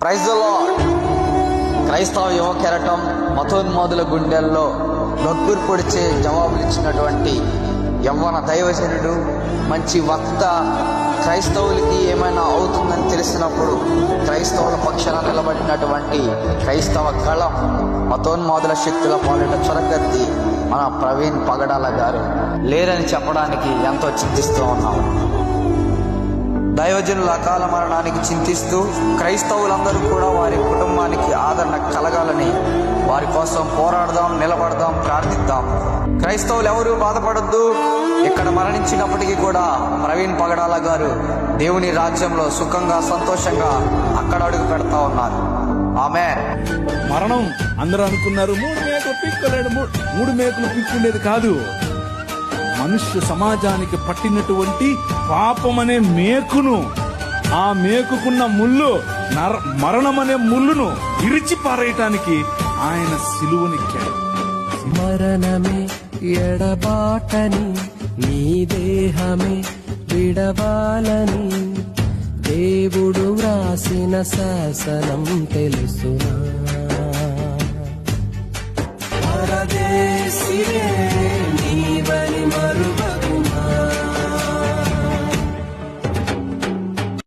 Praise the lord. క్రైస్తవ యువ కెరటం మతోన్మాదుల గుండెల్లో గగ్గురు పొడిచే జవాబులు ఇచ్చినటువంటి యవ్వన దైవజనుడు, మంచి వక్త, క్రైస్తవులకి ఏమైనా అవుతుందని తెలిసినప్పుడు క్రైస్తవుల పక్షాన నిలబడినటువంటి క్రైస్తవ కళం, మతోన్మాదుల శక్తుల పాలిట చొరగత్తి మన ప్రవీణ్ పగడాల గారు లేరని చెప్పడానికి ఎంతో చింతిస్తూ ఉన్నాము. దైవజనుల అకాల మరణానికి చింతిస్తూ క్రైస్తవులందరూ కూడా వారి కుటుంబానికి ఆదరణ కలగాలని వారి కోసం పోరాడదాం, నిలబడదాం, ప్రార్థిద్దాం. క్రైస్తవులు ఎవరూ బాధపడొద్దు. ఇక్కడ మరణించినప్పటికీ కూడా ప్రవీణ్ పగడాల గారు దేవుని రాజ్యంలో సుఖంగా, సంతోషంగా అక్కడ అడుగు పెడతా ఉన్నారు. ఆమేన్. మరణం అందరూ అనుకున్నారు 3 మేకలు పిక్కలేడు, 3 మేకలు పిక్కుండేది కాదు. మనుష్య సమాజానికి పట్టినటువంటి పాపమనే మేకును, ఆ మేకుకున్న ముళ్ళు, మరణమనే ముళ్ళును విరిచి పారేయటానికి ఆయన సిలువనెక్కాడు. మరణమే ఎడబాటని, నీ దేహమే విడవాలని దేవుడు వ్రాసిన శాసనం తెలుసునా?